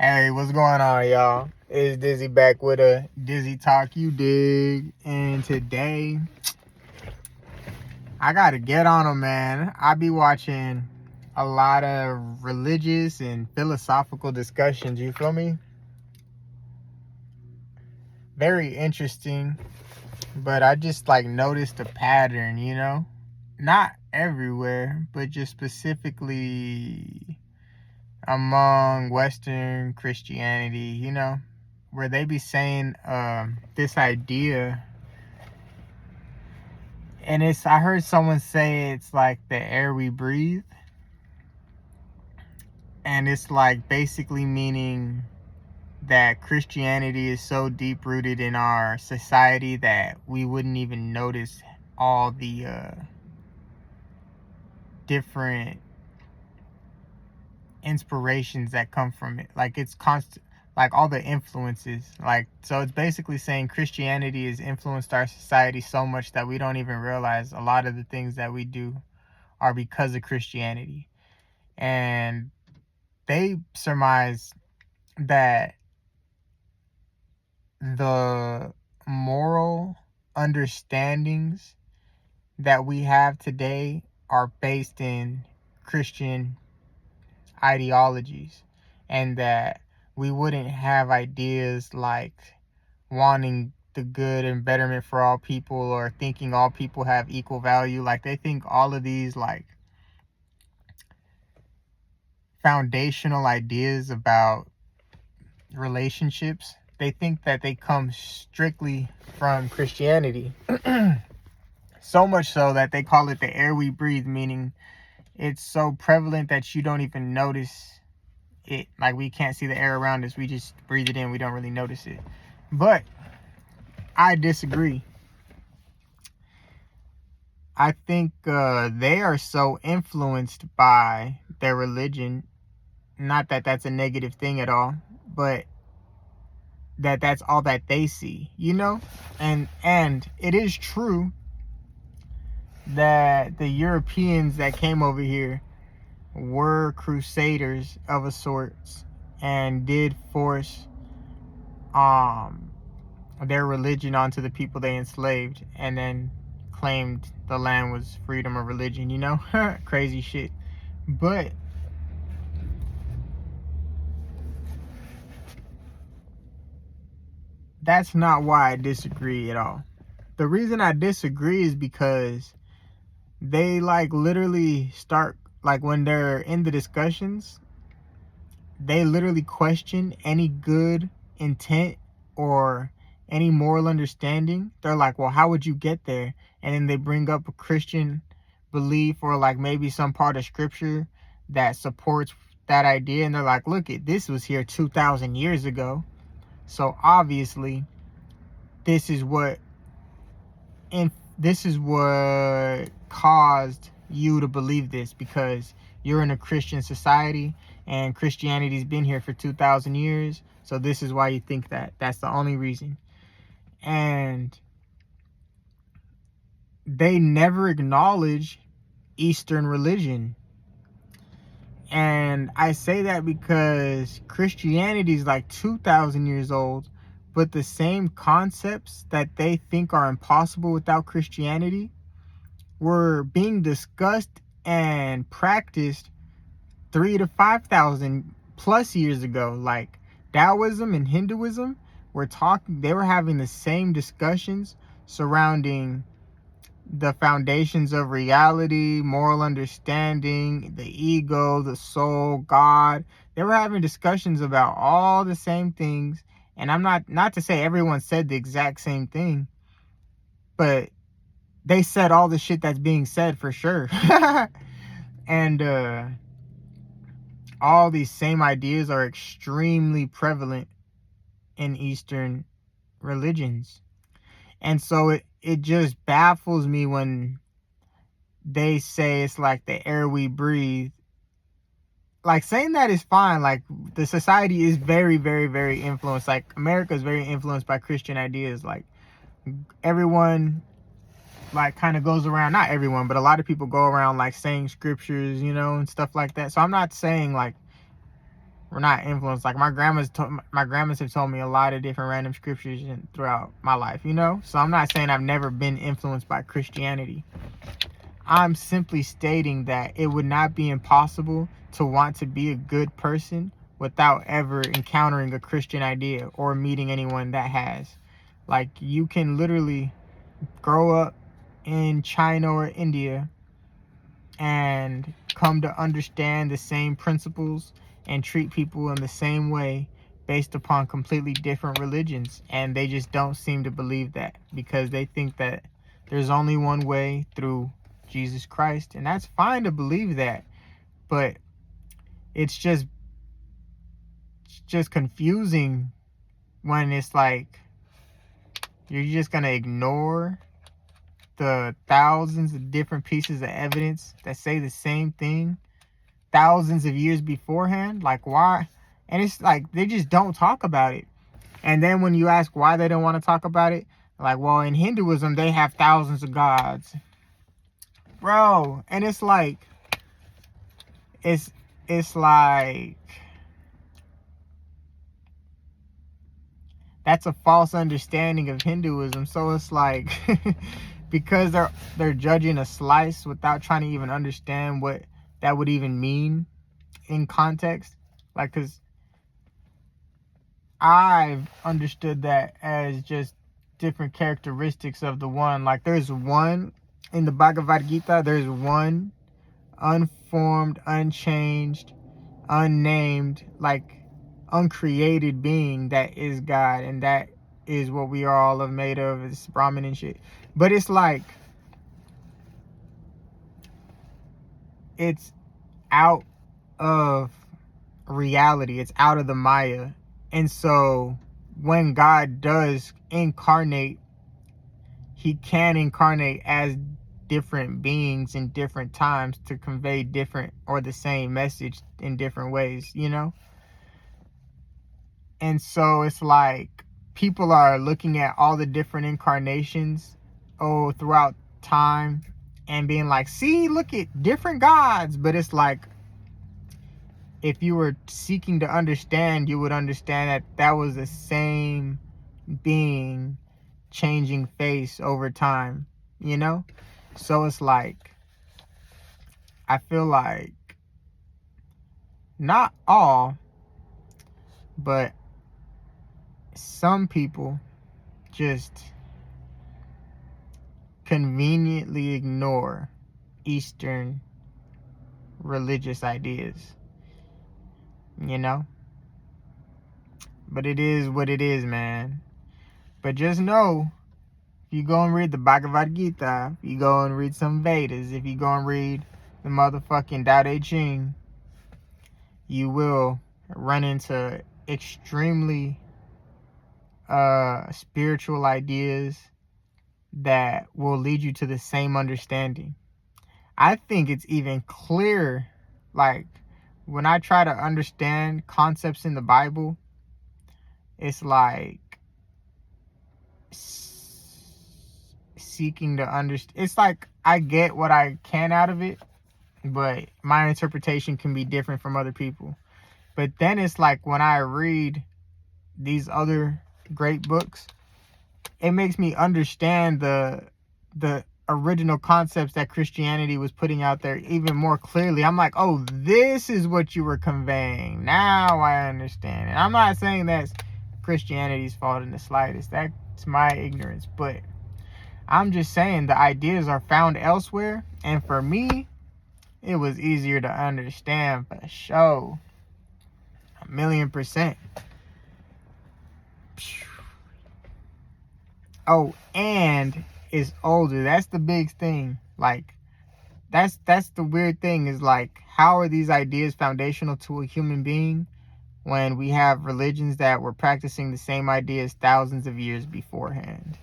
Hey, what's going on, y'all? It's Dizzy back with a Dizzy Talk, you dig? And today, I gotta get on them, man. I be watching a lot of religious and philosophical discussions, you feel me? Very interesting, but I just like noticed a pattern, you know? Not everywhere, but just specifically among Western Christianity, you know? Where they be saying this idea, and I heard someone say it's like the air we breathe, and it's like basically meaning that Christianity is so deep rooted in our society that we wouldn't even notice all the different inspirations that come from it. Like it's constant, like all the influences. Like, so it's basically saying Christianity has influenced our society so much that we don't even realize a lot of the things that we do are because of Christianity. And they surmise that the moral understandings that we have today are based in Christian ideologies, and that we wouldn't have ideas like wanting the good and betterment for all people, or thinking all people have equal value. Like they think all of these like foundational ideas about relationships, they think that they come strictly from Christianity. So much so that they call it the air we breathe, meaning it's so prevalent that you don't even notice it. Like we can't see the air around us, we just breathe it in, we don't really notice it. But I disagree. I think they are so influenced by their religion, not that that's a negative thing at all, but that's all that they see, you know? And it is true that the Europeans that came over here were crusaders of a sort, and did force their religion onto the people they enslaved, and then claimed the land was freedom of religion, you know? Crazy shit. But that's not why I disagree at all. The reason I disagree is because they like literally start, like when they're in the discussions, they literally question any good intent or any moral understanding. They're like, well, how would you get there? And then they bring up a Christian belief, or like maybe some part of scripture that supports that idea, and they're like, look, this was here 2,000 years ago, so obviously this is what this is what caused you to believe this, because you're in a Christian society and Christianity's been here for 2,000 years. So this is why you think that. That's the only reason. And they never acknowledge Eastern religion. And I say that because Christianity is like 2,000 years old, but the same concepts that they think are impossible without Christianity were being discussed and practiced 3 to 5,000 plus years ago. Like Taoism and Hinduism they were having the same discussions surrounding the foundations of reality, moral understanding, the ego, the soul, God. They were having discussions about all the same things. And I'm not to say everyone said the exact same thing, but they said all the shit that's being said for sure. And all these same ideas are extremely prevalent in Eastern religions. And so it just baffles me when they say it's like the air we breathe. Like saying that is fine. Like the society is very, very, very influenced. Like America is very influenced by Christian ideas. Like everyone like kind of goes around, not everyone, but a lot of people go around like saying scriptures, you know, and stuff like that. So I'm not saying like We're not influenced. Like my grandmas have told me a lot of different random scriptures throughout my life, you know? So I'm not saying I've never been influenced by Christianity. I'm simply stating that it would not be impossible to want to be a good person without ever encountering a Christian idea or meeting anyone that has. Like, you can literally grow up in China or India and come to understand the same principles and treat people in the same way based upon completely different religions, and they just don't seem to believe that because they think that there's only one way through Jesus Christ. And that's fine to believe that, but it's just confusing when it's like you're just gonna ignore the thousands of different pieces of evidence that say the same thing thousands of years beforehand. Like, why? And it's like they just don't talk about it. And then when you ask why they don't want to talk about it, like, well, in Hinduism they have thousands of gods, bro. And it's like it's like that's a false understanding of Hinduism. So it's like because they're judging a slice without trying to even understand what that would even mean in context. Like, because I've understood that as just different characteristics of the one. Like, there's one in the Bhagavad Gita, there's one unformed, unchanged, unnamed, like uncreated being that is God, and that is what we are all made of. It's Brahman and shit. But it's like it's out of reality, it's out of the Maya. And so when God does incarnate, he can incarnate as different beings in different times to convey different or the same message in different ways, you know? And so it's like people are looking at all the different incarnations throughout time and being like, see, look at different gods. But it's like, if you were seeking to understand, you would understand that that was the same being changing face over time, you know? So it's like, I feel like not all, but some people just conveniently ignore Eastern religious ideas, you know? But it is what it is, man. But just know, if you go and read the Bhagavad Gita, if you go and read some Vedas, if you go and read the motherfucking Tao Te Ching, you will run into extremely spiritual ideas that will lead you to the same understanding. I think it's even clearer, like, when I try to understand concepts in the Bible, it's like seeking to understand. It's like I get what I can out of it, but my interpretation can be different from other people. But then it's like when I read these other great books, it makes me understand the original concepts that Christianity was putting out there even more clearly. I'm like, oh, this is what you were conveying. Now I understand. And I'm not saying that's Christianity's fault in the slightest. That's my ignorance. But I'm just saying the ideas are found elsewhere. And for me, it was easier to understand for sure. 1,000,000%. Oh, and it's older. That's the big thing. Like, that's the weird thing, is like, how are these ideas foundational to a human being when we have religions that were practicing the same ideas thousands of years beforehand?